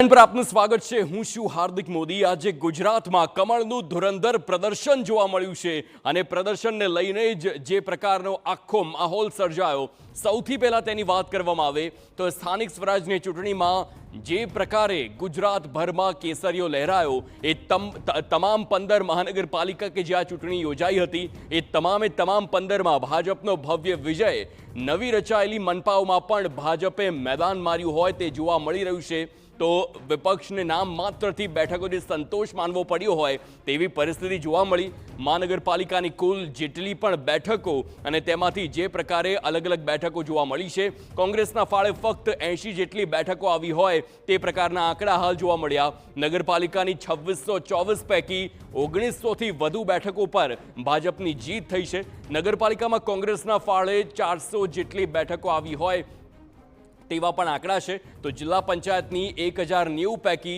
Bulletin પર આપનું સ્વાગત છે। હું છું હાર્દિક મોદી। આજે ગુજરાતમાં કમળનું ધુરંધર પ્રદર્શન જોવા મળ્યું છે અને પ્રદર્શનને લઈને જ જે પ્રકારનો આખો માહોલ સર્જાયો, સૌથી પહેલા તેની વાત કરવામાં આવે તો સ્થાનિક સ્વરાજની ચૂંટણીમાં જે પ્રકારે ગુજરાતભરમાં કેસરીઓ લહેરાયો, એ તમામ 15 મહાનગરપાલિકા કે જ્યાં ચૂંટણી યોજાઈ હતી, એ તમામે તમામ 15માં ભાજપનો ભવ્ય વિજય। નવી રચાયેલી મનપાઓમાં પણ ભાજપે મેદાન માર્યું હોય તે જોવા મળી રહ્યું છે। તો વિપક્ષને નામ માત્રથી બેઠકોથી સંતોષ માનવો પડ્યો હોય તેવી પરિસ્થિતિ જોવા મળી। મહાનગરપાલિકાની કુલ જેટલી પણ બેઠકો અને તેમાંથી જે પ્રકારે અલગ અલગ બેઠકો જોવા મળી છે, કોંગ્રેસના ફાળે ફક્ત 80 જેટલી બેઠકો આવી હોય તે પ્રકારના આંકડા હાલ જોવા મળ્યા। નગરપાલિકાની 2624 પૈકી 1900થી વધુ બેઠકો પર ભાજપની જીત થઈ છે। નગરપાલિકામાં કોંગ્રેસના ફાળે 400 જેટલી બેઠકો આવી હોય તેવા પણ આંકડા છે। તો જિલ્લા પંચાયતની 1090 પૈકી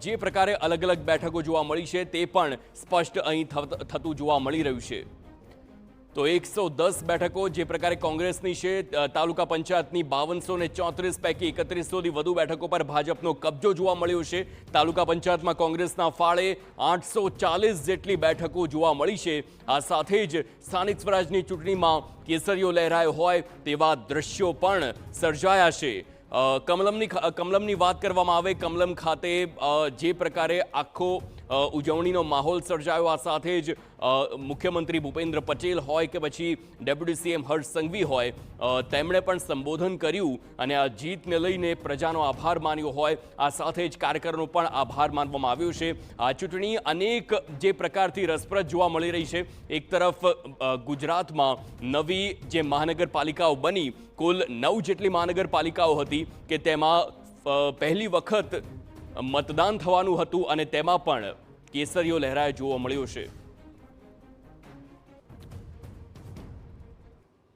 જે પ્રકારે અલગ અલગ બેઠકો જોવા મળી છે તે પણ સ્પષ્ટ અહીં થતું જોવા મળી રહ્યું છે। તો 110 બેઠકો જે પ્રકારે કોંગ્રેસની છે, તાલુકા પંચાયતની 5234 પૈકી 3100થી વધુ બેઠકો પર ભાજપનો કબજો જોવા મળ્યો છે। તાલુકા પંચાયતમાં કોંગ્રેસના ફાળે 840 જેટલી બેઠકો જોવા મળી છે। આ સાથે જ સ્થાનિક સ્વરાજની ચૂંટણીમાં કેસરીઓ લહેરાયો હોય તેવા દ્રશ્યો પણ સર્જાયા છે। કમલમની વાત કરવામાં આવે, કમલમ ખાતે જે પ્રકારે આખો ઉજવણીનો માહોલ સર્જાયો, આ સાથે જ મુખ્યમંત્રી ભૂપેન્દ્ર પટેલ હોય કે પછી ડેપ્યુટી સીએમ હર્ષ સંઘવી હોય, તેમણે પણ સંબોધન કર્યું અને આ જીતને લઈને પ્રજાનો આભાર માન્યો હોય। આ સાથે જ કાર્યકરોનો પણ આભાર માનવામાં આવ્યો છે। આ ચૂંટણી અનેક જે પ્રકારથી રસપ્રદ જોવા મળી રહી છે। એક તરફ ગુજરાતમાં નવી જે મહાનગરપાલિકાઓ બની, કુલ 9 જેટલી મહાનગરપાલિકાઓ હતી કે તેમાં પહેલી વખત મતદાન થવાનું હતું અને તેમાં પણ કેસરીઓ લહેરાય જોવા મળ્યો છે।